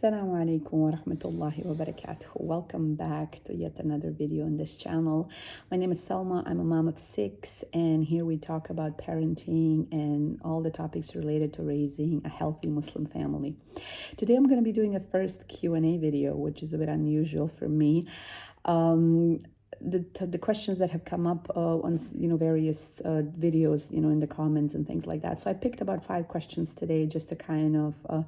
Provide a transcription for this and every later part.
Assalamu alaikum wa rahmatullahi wa barakatuh. Welcome back to yet another video on this channel. My name is Salma. I'm a mom of 6, and here we talk about parenting and all the topics related to raising a healthy Muslim family. Today I'm going to be doing a first Q&A video, which is a bit unusual for me. The questions that have come up on various videos in the comments and things like that. So I picked about 5 questions today just to kind of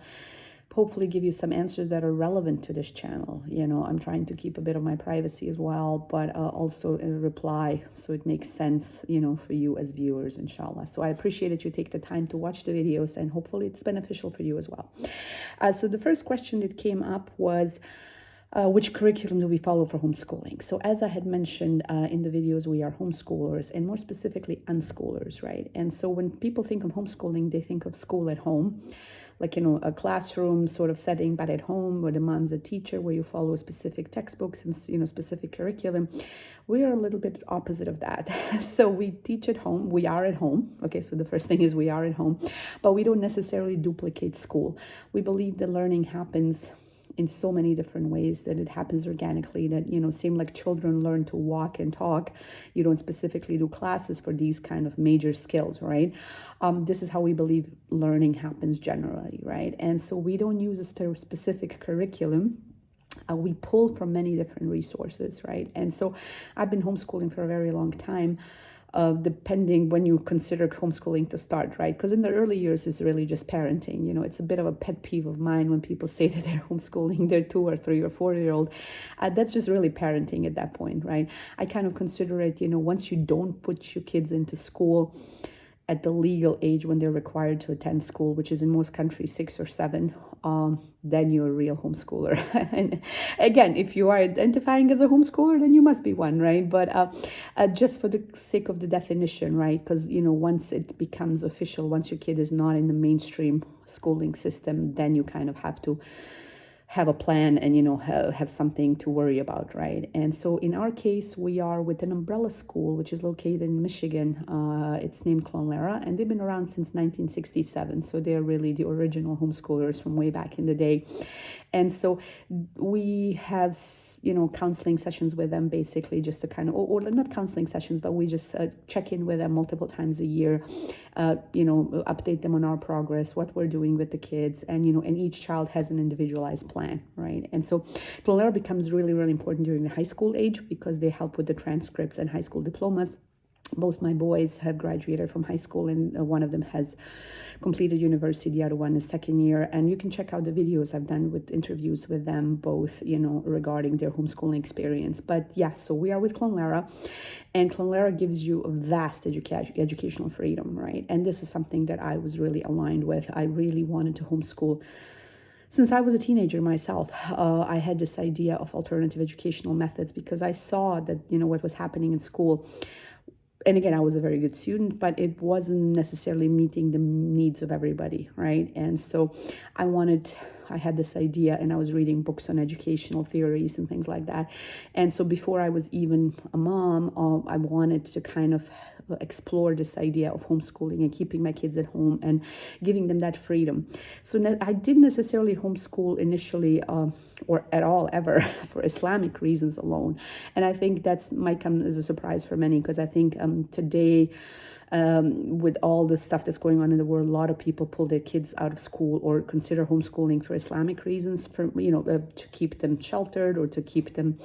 hopefully give you some answers that are relevant to this channel. I'm trying to keep a bit of my privacy as well, but also a reply so it makes sense, for you as viewers, inshallah. So I appreciate that you take the time to watch the videos, and hopefully it's beneficial for you as well. So the first question that came up was, which curriculum do we follow for homeschooling? So as I had mentioned in the videos, we are homeschoolers, and more specifically unschoolers, right? And so when people think of homeschooling, they think of school at home, like, a classroom sort of setting, but at home where the mom's a teacher, where you follow specific textbooks and, specific curriculum. We are a little bit opposite of that. So we teach at home. We are at home. Okay, so the first thing is we are at home, but we don't necessarily duplicate school. We believe that learning happens in so many different ways, that it happens organically, that, same like children learn to walk and talk. You don't specifically do classes for these kind of major skills, right? This is how we believe learning happens generally, right? And so we don't use a specific curriculum. We pull from many different resources, right? And so I've been homeschooling for a very long time. Depending when you consider homeschooling to start, right? Because in the early years, it's really just parenting. It's a bit of a pet peeve of mine when people say that they're homeschooling their 2 or 3 or 4-year-old. That's just really parenting at that point, right? I kind of consider it, once you don't put your kids into school at the legal age when they're required to attend school, which is in most countries 6 or 7, then you're a real homeschooler. And again, if you are identifying as a homeschooler, then you must be one, right? But just for the sake of the definition, right? Because, once it becomes official, once your kid is not in the mainstream schooling system, then you kind of have to have a plan and, have something to worry about, right? And so in our case, we are with an umbrella school, which is located in Michigan. It's named Clonlara, and they've been around since 1967. So they're really the original homeschoolers from way back in the day. And so we have, counseling sessions with them, basically just to kind of, or not counseling sessions, but we just check in with them multiple times a year, update them on our progress, what we're doing with the kids, and, and each child has an individualized plan, right? And so Clonlara becomes really, really important during the high school age because they help with the transcripts and high school diplomas. Both my boys have graduated from high school, and one of them has completed university, the other one is 2nd year. And you can check out the videos I've done with interviews with them both, regarding their homeschooling experience. But yeah, so we are with Clonlara, and Clonlara gives you a vast educational freedom, right? And this is something that I was really aligned with. I really wanted to homeschool since I was a teenager myself. I had this idea of alternative educational methods because I saw that, what was happening in school. And again, I was a very good student, but it wasn't necessarily meeting the needs of everybody, right? And so I had this idea, and I was reading books on educational theories and things like that. And so before I was even a mom, I wanted to kind of explore this idea of homeschooling and keeping my kids at home and giving them that freedom. So I didn't necessarily homeschool initially or at all ever for Islamic reasons alone. And I think that might come as a surprise for many, because I think today, with all the stuff that's going on in the world, a lot of people pull their kids out of school or consider homeschooling for Islamic reasons, for to keep them sheltered or to keep them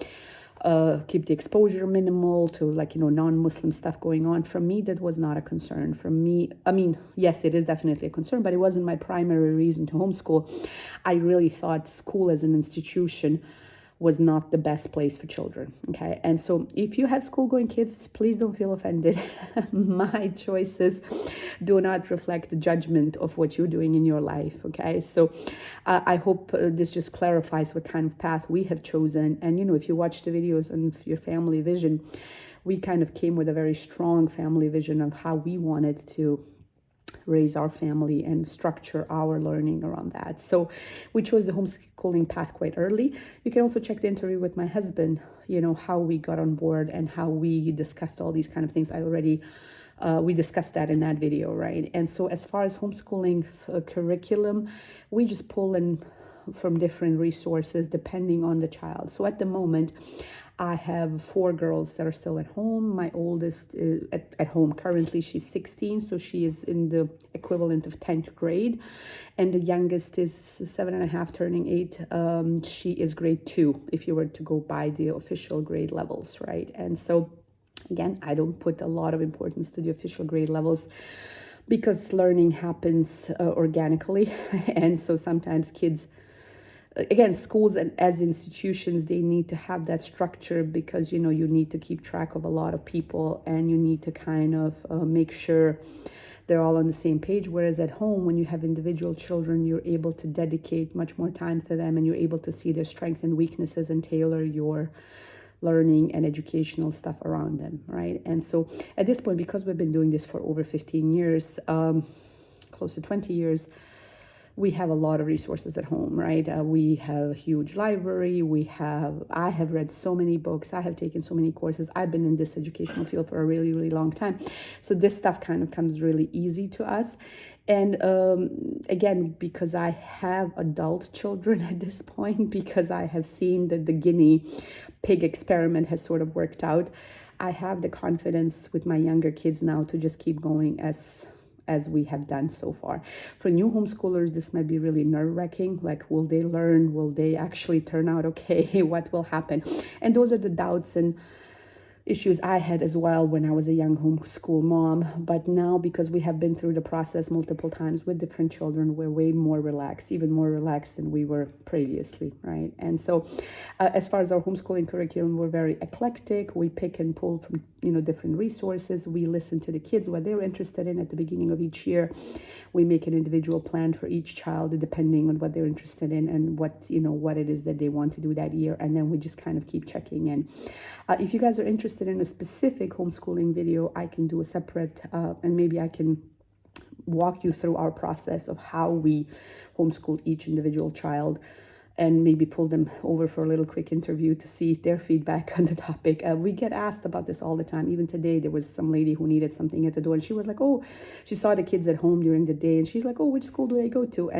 keep the exposure minimal to non-Muslim stuff going on. For me, that was not a concern. For me, I mean, yes, it is definitely a concern, but it wasn't my primary reason to homeschool. I really thought school as an institution was not the best place for children, okay? And so if you have school-going kids, please don't feel offended. My choices do not reflect the judgment of what you're doing in your life, okay? So I hope this just clarifies what kind of path we have chosen. And, if you watch the videos on your family vision, we kind of came with a very strong family vision of how we wanted to raise our family and structure our learning around that. So we chose the homeschooling path quite early. You can also check the interview with my husband, how we got on board and how we discussed all these kind of things. We discussed that in that video, right? And so as far as homeschooling curriculum, we just pull and from different resources depending on the child. So at the moment, I have 4 girls that are still at home. My oldest is at home currently. She's 16, so she is in the equivalent of 10th grade. And the youngest is 7.5, turning 8. She is grade 2, if you were to go by the official grade levels, right? And so, again, I don't put a lot of importance to the official grade levels because learning happens organically. And so sometimes kids, again, schools and as institutions, they need to have that structure because, you need to keep track of a lot of people and you need to kind of make sure they're all on the same page. Whereas at home, when you have individual children, you're able to dedicate much more time to them and you're able to see their strengths and weaknesses and tailor your learning and educational stuff around them, right? And so at this point, because we've been doing this for over 15 years, close to 20 years, we have a lot of resources at home, right? We have a huge library. I have read so many books. I have taken so many courses. I've been in this educational field for a really, really long time. So this stuff kind of comes really easy to us. And again, because I have adult children at this point, because I have seen that the guinea pig experiment has sort of worked out, I have the confidence with my younger kids now to just keep going as we have done so far. For new homeschoolers, this might be really nerve-wracking. Like, will they learn? Will they actually turn out okay? What will happen? And those are the doubts and issues I had as well when I was a young homeschool mom. But now, because we have been through the process multiple times with different children, we're way more relaxed, even more relaxed than we were previously, right? And so as far as our homeschooling curriculum, we're very eclectic. We pick and pull from different resources. We listen to the kids, what they're interested in at the beginning of each year. We make an individual plan for each child depending on what they're interested in and what it is that they want to do that year. And then we just kind of keep checking in. If you guys are interested in a specific homeschooling video, I can do a separate, and maybe I can walk you through our process of how we homeschool each individual child and maybe pull them over for a little quick interview to see their feedback on the topic. We get asked about this all the time. Even today, there was some lady who needed something at the door and she was like, she saw the kids at home during the day and she's like, which school do they go to?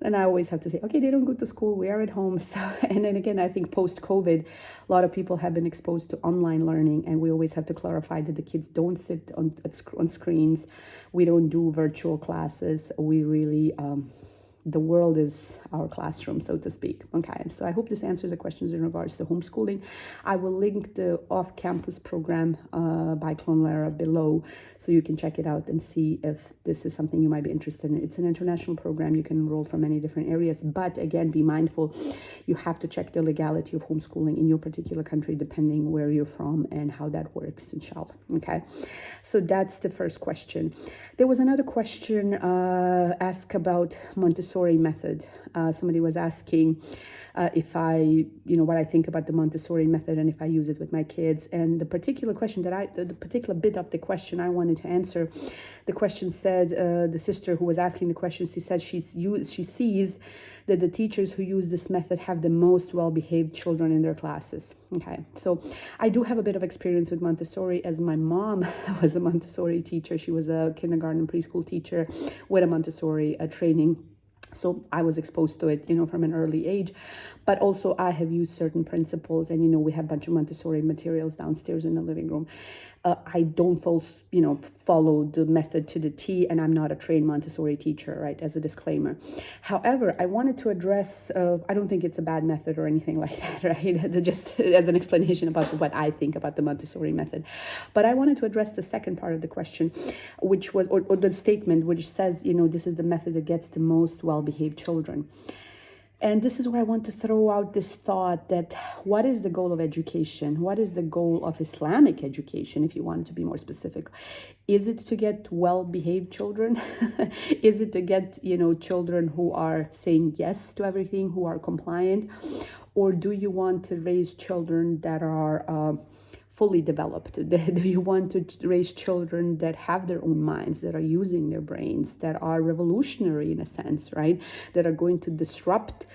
And I always have to say, okay, they don't go to school, we are at home. So, and then again, I think post-COVID, a lot of people have been exposed to online learning, and we always have to clarify that the kids don't sit on screens. We don't do virtual classes. We really, the world is our classroom, so to speak. Okay, so I hope this answers the questions in regards to homeschooling. I will link the off-campus program by Clonlara below, so you can check it out and see if this is something you might be interested in. It's an international program. You can enroll from many different areas, but again, be mindful. You have to check the legality of homeschooling in your particular country, depending where you're from and how that works, inshallah. Okay, so that's the first question. There was another question asked about Montessori method. Somebody was asking if I, what I think about the Montessori method and if I use it with my kids. And the particular question the particular bit of the question I wanted to answer, the question said, the sister who was asking the question, she said she sees that the teachers who use this method have the most well-behaved children in their classes. Okay, so I do have a bit of experience with Montessori, as my mom was a Montessori teacher. She was a kindergarten preschool teacher with a Montessori training. So I was exposed to it, from an early age, but also I have used certain principles, and, we have a bunch of Montessori materials downstairs in the living room. I don't follow the method to the T, and I'm not a trained Montessori teacher, right, as a disclaimer. However, I wanted to address, I don't think it's a bad method or anything like that, right, just as an explanation about what I think about the Montessori method. But I wanted to address the second part of the question, which was, or the statement, which says, this is the method that gets the most well-behaved children. And this is where I want to throw out this thought that what is the goal of education? What is the goal of Islamic education, if you want to be more specific? Is it to get well-behaved children? Is it to get, children who are saying yes to everything, who are compliant? Or do you want to raise children that are fully developed? Do you want to raise children that have their own minds, that are using their brains, that are revolutionary in a sense, right? That are going to disrupt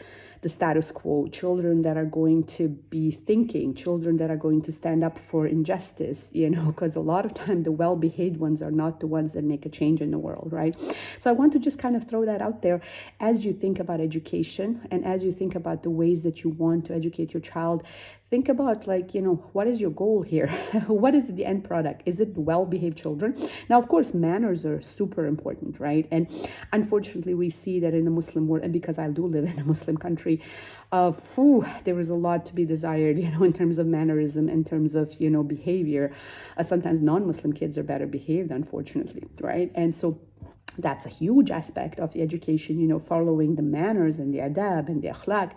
the status quo, children that are going to be thinking, children that are going to stand up for injustice, because a lot of time the well-behaved ones are not the ones that make a change in the world, right? So I want to just kind of throw that out there as you think about education and as you think about the ways that you want to educate your child. Think about what is your goal here? What is the end product? Is it well-behaved children? Now, of course, manners are super important, right? And unfortunately, we see that in the Muslim world, and because I do live in a Muslim country, there is a lot to be desired, in terms of mannerism, in terms of, behavior. Sometimes non-Muslim kids are better behaved, unfortunately, right? And so that's a huge aspect of the education, following the manners and the adab and the akhlaq.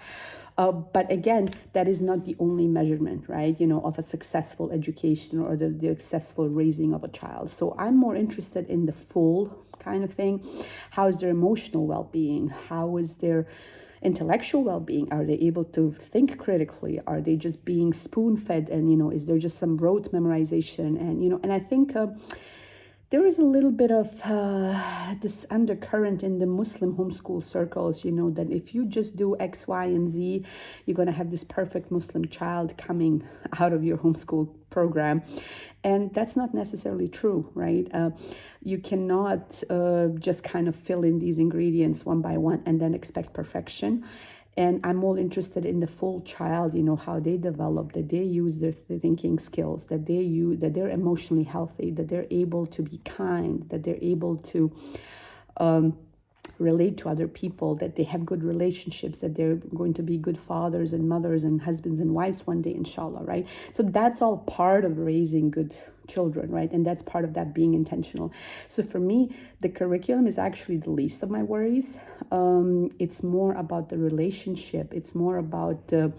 But again, that is not the only measurement, right, of a successful education or the successful raising of a child. So I'm more interested in the full kind of thing. How is their emotional well-being? How is their intellectual well-being? Are they able to think critically? Are they just being spoon-fed? And, is there just some rote memorization? And I think there is a little bit of this undercurrent in the Muslim homeschool circles, that if you just do X, Y, and Z, you're going to have this perfect Muslim child coming out of your homeschool program. And that's not necessarily true, right? You cannot just kind of fill in these ingredients one by one and then expect perfection. And I'm more interested in the full child, how they develop, that they use their thinking skills, that they're emotionally healthy, that they're able to be kind, that they're able to relate to other people, that they have good relationships, that they're going to be good fathers and mothers and husbands and wives one day, inshallah, right? So that's all part of raising good children, right? And that's part of that being intentional. So for me, the curriculum is actually the least of my worries. It's more about the relationship. It's more about the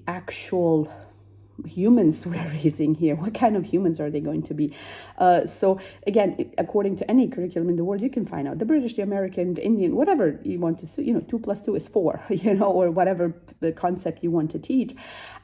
actual humans we're raising here. What kind of humans are they going to be? So again, according to any curriculum in the world, you can find out the British, the American, the Indian, whatever you want to see, 2 + 2 is 4, or whatever the concept you want to teach.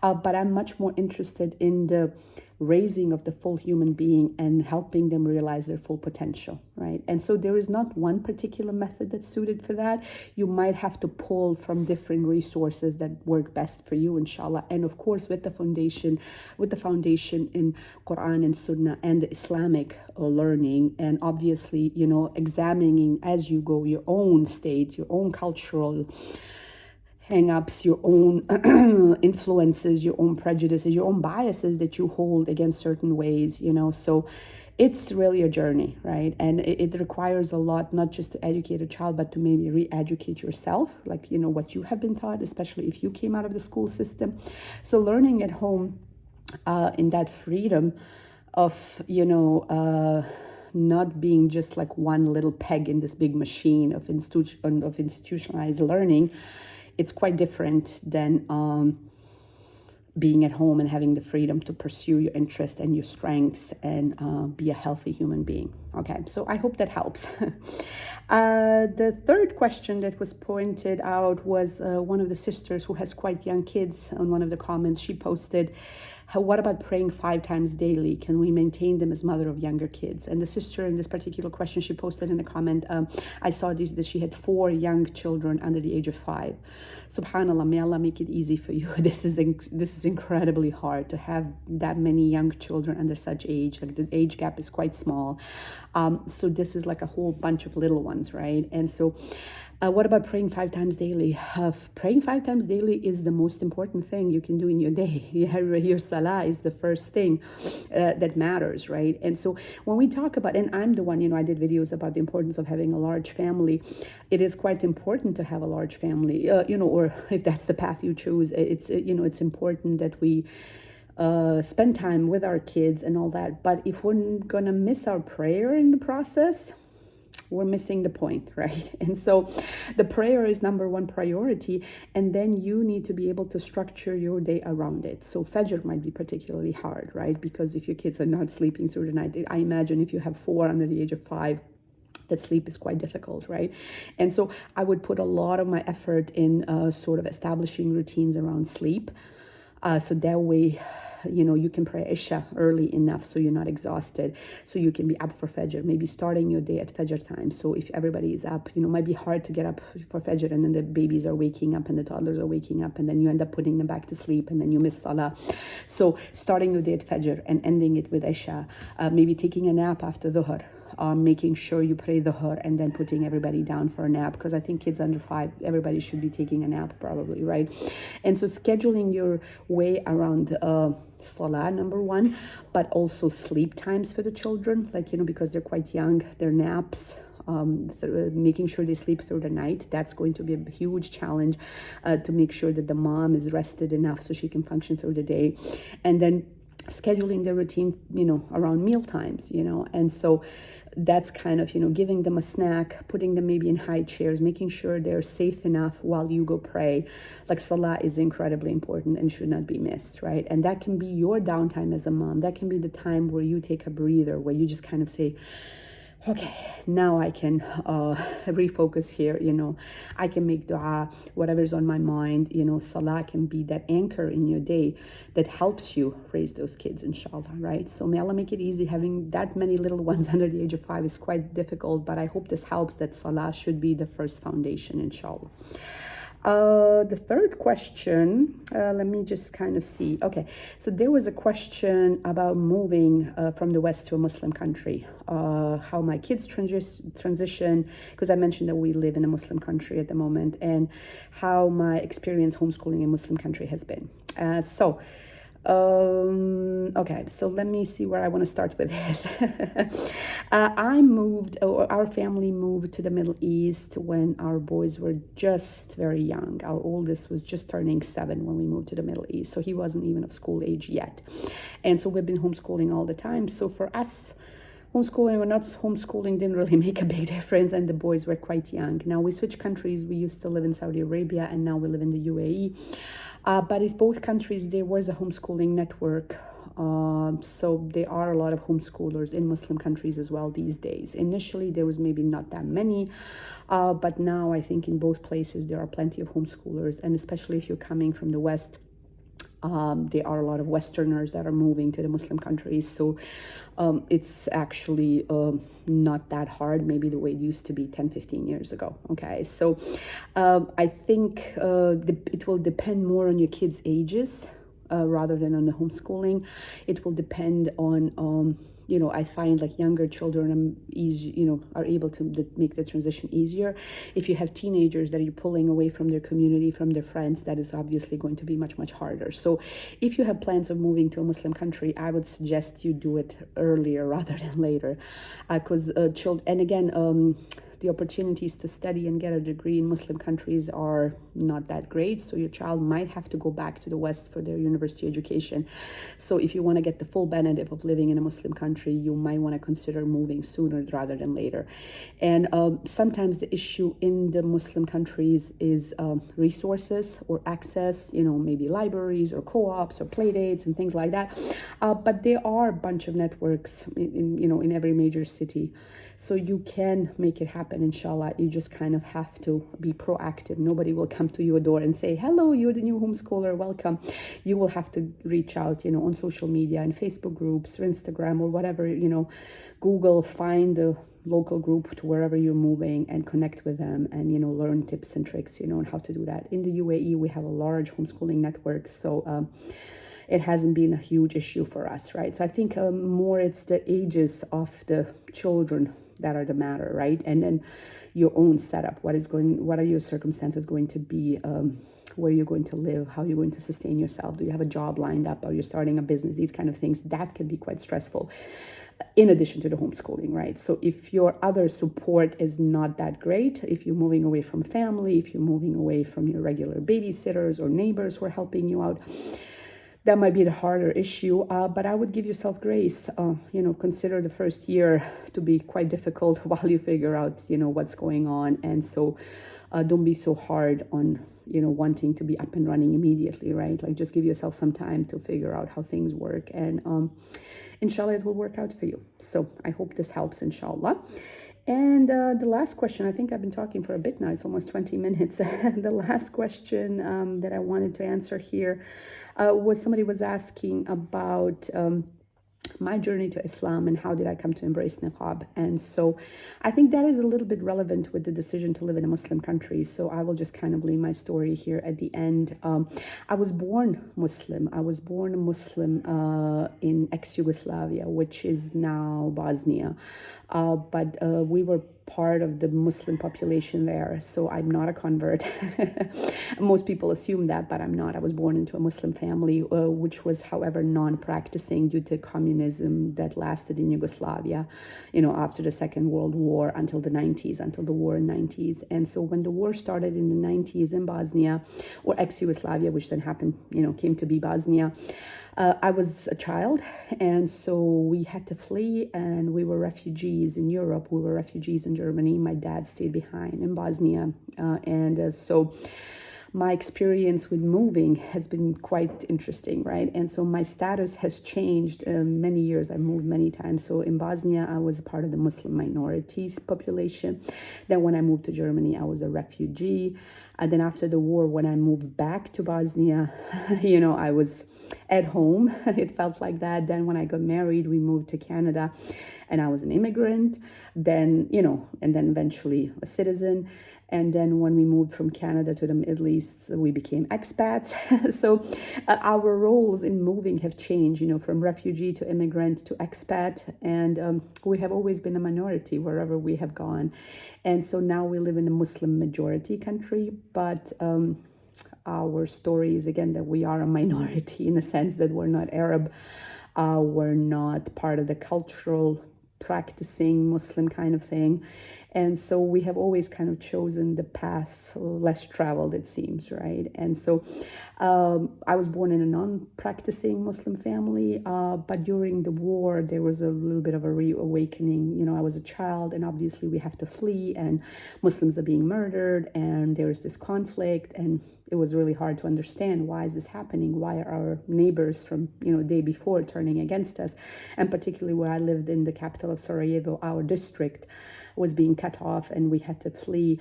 But I'm much more interested in the raising of the full human being and helping them realize their full potential, right? And so there is not one particular method that's suited for that. You might have to pull from different resources that work best for you, inshallah. And of course, with the foundation in Quran and Sunnah and the Islamic learning, and obviously, examining as you go your own state, your own cultural hang-ups, your own influences, your own prejudices, your own biases that you hold against certain ways, So it's really a journey, right? And it requires a lot, not just to educate a child, but to maybe re-educate yourself, what you have been taught, especially if you came out of the school system. So learning at home in that freedom of, not being just like one little peg in this big machine of institutionalized learning, it's quite different than being at home and having the freedom to pursue your interests and your strengths and be a healthy human being. Okay, so I hope that helps. The third question that was pointed out was one of the sisters who has quite young kids. On one of the comments, she posted, what about praying 5 times daily? Can we maintain them as mother of younger kids? And the sister in this particular question, she posted in a comment, I saw that she had 4 young children under the age of 5. Subhanallah, may Allah make it easy for you. This is incredibly hard to have that many young children under such age. Like the age gap is quite small. So this is like a whole bunch of little ones, right? And so what about praying 5 times daily? Praying 5 times daily is the most important thing you can do in your day. Your salah is the first thing that matters, right? And so when we talk about, and I'm the one, I did videos about the importance of having a large family. It is quite important to have a large family, or if that's the path you choose, it's important that we spend time with our kids and all that. But if we're gonna miss our prayer in the process, we're missing the point, right? And so the prayer is number one priority, and then you need to be able to structure your day around it. So Fajr might be particularly hard, right? Because if your kids are not sleeping through the night, I imagine if you have 4 under the age of 5, that sleep is quite difficult, right? And so I would put a lot of my effort in sort of establishing routines around sleep. So that way, you can pray Isha early enough so you're not exhausted, so you can be up for Fajr, maybe starting your day at Fajr time. So if everybody is up, it might be hard to get up for Fajr, and then the babies are waking up and the toddlers are waking up, and then you end up putting them back to sleep, and then you miss Salah. So starting your day at Fajr and ending it with Isha, maybe taking a nap after Dhuhr, making sure you pray Dhuhr and then putting everybody down for a nap, because I think kids under 5, everybody should be taking a nap probably, right? And so scheduling your way around Salah, number one, but also sleep times for the children, like, because they're quite young, their naps, making sure they sleep through the night. That's going to be a huge challenge, to make sure that the mom is rested enough so she can function through the day. And then scheduling their routine, around meal times, and so that's kind of, giving them a snack, putting them maybe in high chairs, making sure they're safe enough while you go pray. Like, Salah is incredibly important and should not be missed, right? And that can be your downtime as a mom. That can be the time where you take a breather, where you just kind of say, okay, now I can refocus here, I can make dua, whatever's on my mind, Salah can be that anchor in your day that helps you raise those kids, inshallah, right? So may Allah make it easy. Having that many little ones under the age of 5 is quite difficult, but I hope this helps, that Salah should be the first foundation, inshallah. The third question, let me just kind of see. Okay, so there was a question about moving from the West to a Muslim country, how my kids transition, because I mentioned that we live in a Muslim country at the moment, and how my experience homeschooling in a Muslim country has been. Okay, so let me see where I want to start with this. Our family moved to the Middle East when our boys were just very young. Our oldest was just turning 7 when we moved to the Middle East, so he wasn't even of school age yet. And so we've been homeschooling all the time. So for us, homeschooling or not homeschooling didn't really make a big difference, and the boys were quite young. Now we switched countries. We used to live in Saudi Arabia, and now we live in the UAE. But in both countries, there was a homeschooling network. So there are a lot of homeschoolers in Muslim countries as well these days. Initially, there was maybe not that many, but now I think in both places there are plenty of homeschoolers, and especially if you're coming from the West, there are a lot of Westerners that are moving to the Muslim countries. So it's actually not that hard, maybe the way it used to be 10-15 years ago. Okay, so I think it will depend more on your kids' ages rather than on the homeschooling. It will depend on I find like younger children are able to make the transition easier. If you have teenagers that you're pulling away from their community, from their friends, that is obviously going to be much, much harder. So if you have plans of moving to a Muslim country, I would suggest you do it earlier rather than later, because the opportunities to study and get a degree in Muslim countries are not that great. So your child might have to go back to the West for their university education. So if you want to get the full benefit of living in a Muslim country, you might want to consider moving sooner rather than later. And sometimes the issue in the Muslim countries is resources or access, maybe libraries or co-ops or play dates and things like that. But there are a bunch of networks in every major city. So you can make it happen, inshallah. You just kind of have to be proactive. Nobody will come to your door and say, hello, you're the new homeschooler, welcome. You will have to reach out, on social media and Facebook groups or Instagram or whatever, Google, find the local group to wherever you're moving and connect with them and, learn tips and tricks, on how to do that. In the UAE, we have a large homeschooling network. So, it hasn't been a huge issue for us, right? So I think more it's the ages of the children that are the matter, right? And then your own setup. What are your circumstances going to be? Where you're going to live? How you're going to sustain yourself? Do you have a job lined up? Are you starting a business? These kind of things that can be quite stressful. In addition to the homeschooling, right? So if your other support is not that great, if you're moving away from family, if you're moving away from your regular babysitters or neighbors who are helping you out, that might be the harder issue, but I would give yourself grace. Consider the first year to be quite difficult while you figure out, what's going on. And so don't be so hard on, wanting to be up and running immediately, right? Like just give yourself some time to figure out how things work. And inshallah, it will work out for you. So I hope this helps, inshallah. And the last question, I think I've been talking for a bit now, it's almost 20 minutes. The last question that I wanted to answer here was somebody was asking about my journey to Islam and how did I come to embrace niqab. And so I think that is a little bit relevant with the decision to live in a Muslim country. So I will just kind of leave my story here at the end. I was born Muslim. I was born Muslim in ex-Yugoslavia, which is now Bosnia. But we were part of the Muslim population there, so I'm not a convert. Most people assume that, but I'm not. I was born into a Muslim family, which was, however, non-practicing due to communism that lasted in Yugoslavia, after the Second World War until the 90s, until the war in the 90s. And so when the war started in the 90s in Bosnia, or ex-Yugoslavia, which then happened, came to be Bosnia, I was a child, and so we had to flee, and we were refugees in Europe. We were refugees in Germany. My dad stayed behind in Bosnia, so my experience with moving has been quite interesting, right? And so my status has changed many years. I moved many times. So in Bosnia, I was part of the Muslim minority population. Then when I moved to Germany, I was a refugee. And then after the war, when I moved back to Bosnia, I was at home. It felt like that. Then when I got married, we moved to Canada and I was an immigrant. Then, and then eventually a citizen. And then when we moved from Canada to the Middle East, we became expats. So our roles in moving have changed, from refugee to immigrant to expat. And we have always been a minority wherever we have gone. And so now we live in a Muslim majority country, but our story is, again, that we are a minority in the sense that we're not Arab. We're not part of the cultural practicing Muslim kind of thing. And so we have always kind of chosen the path less traveled, it seems, right? And so I was born in a non-practicing Muslim family, but during the war, there was a little bit of a reawakening. I was a child, and obviously we have to flee, and Muslims are being murdered, and there is this conflict, and it was really hard to understand, why is this happening? Why are our neighbors from, day before turning against us? And particularly where I lived in the capital of Sarajevo, our district was being cut off, and we had to flee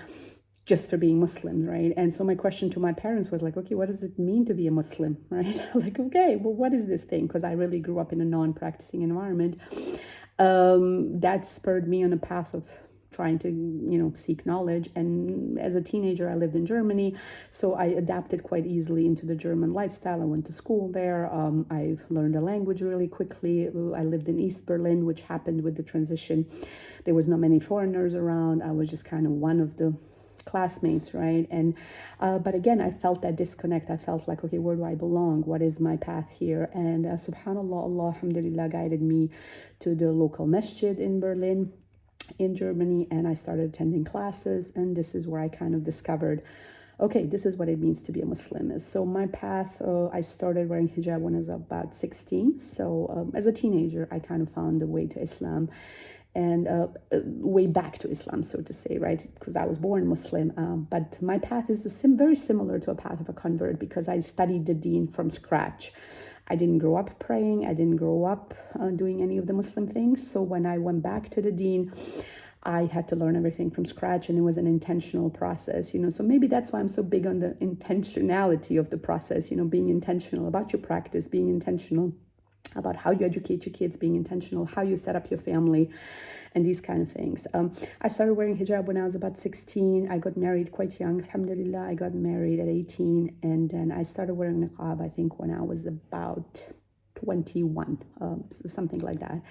just for being Muslim, right? And so my question to my parents was like, okay, what does it mean to be a Muslim, right? Like, okay, well, what is this thing? Because I really grew up in a non-practicing environment. That spurred me on a path of trying to, seek knowledge. And as a teenager, I lived in Germany, so I adapted quite easily into the German lifestyle. I went to school there. I learned a language really quickly. I lived in East Berlin, which happened with the transition. There was not many foreigners around. I was just kind of one of the classmates, right? And but again, I felt that disconnect. I felt like, okay, where do I belong? What is my path here? And subhanallah, Allah, alhamdulillah, guided me to the local masjid in Berlin, in Germany, and I started attending classes, and this is where I kind of discovered, okay, this is what it means to be a Muslim. So my path, I started wearing hijab when I was about 16. So as a teenager, I kind of found a way to Islam, and way back to Islam, so to say, right? Because I was born Muslim, but my path is very similar to a path of a convert, because I studied the deen from scratch. I didn't grow up praying. I didn't grow up doing any of the Muslim things. So when I went back to the deen, I had to learn everything from scratch, and it was an intentional process, So maybe that's why I'm so big on the intentionality of the process, being intentional about your practice, being intentional about how you educate your kids, being intentional, how you set up your family, and these kind of things. I started wearing hijab when I was about 16. I got married quite young. Alhamdulillah, I got married at 18. And then I started wearing niqab, I think, when I was about 21, something like that.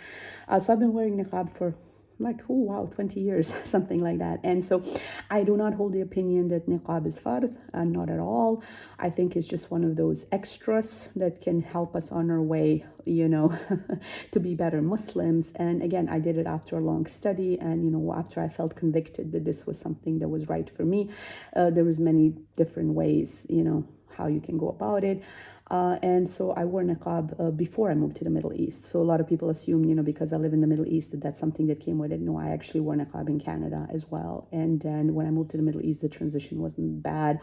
So I've been wearing niqab for 20 years, something like that. And so I do not hold the opinion that niqab is fard, not at all. I think it's just one of those extras that can help us on our way, to be better Muslims. And again, I did it after a long study, and, after I felt convicted that this was something that was right for me. There was many different ways, how you can go about it. And so I wore niqab before I moved to the Middle East. So a lot of people assume, because I live in the Middle East, that that's something that came with it. No, I actually wore niqab in Canada as well. And then when I moved to the Middle East, the transition wasn't bad.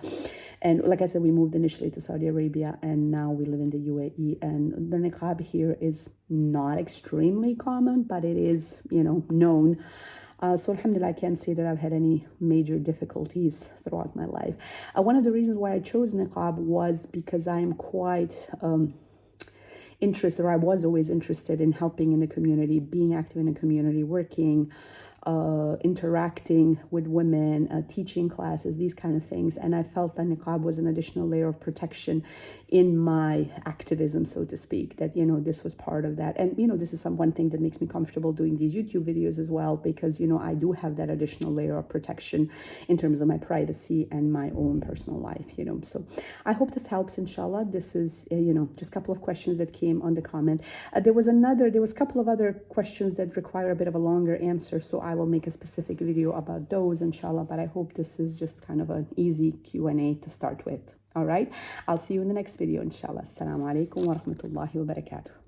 And like I said, we moved initially to Saudi Arabia, and now we live in the UAE. And the niqab here is not extremely common, but it is, known. So alhamdulillah, I can't say that I've had any major difficulties throughout my life. One of the reasons why I chose niqab was because I am quite interested, or I was always interested in helping in the community, being active in the community, working, interacting with women, teaching classes, these kind of things. And I felt that niqab was an additional layer of protection in my activism, so to speak, that, you know, this was part of that. And, you know, this is one thing that makes me comfortable doing these YouTube videos as well, because, you know, I do have that additional layer of protection in terms of my privacy and my own personal life, you know. So I hope this helps, inshallah. This is, you know, just a couple of questions that came on the comment. There was a couple of other questions that require a bit of a longer answer, so I will make a specific video about those, inshallah, but I hope this is just kind of an easy Q&A to start with. All right, I'll see you in the next video, inshallah. Assalamu alaikum wa rahmatullahi wa barakatuh.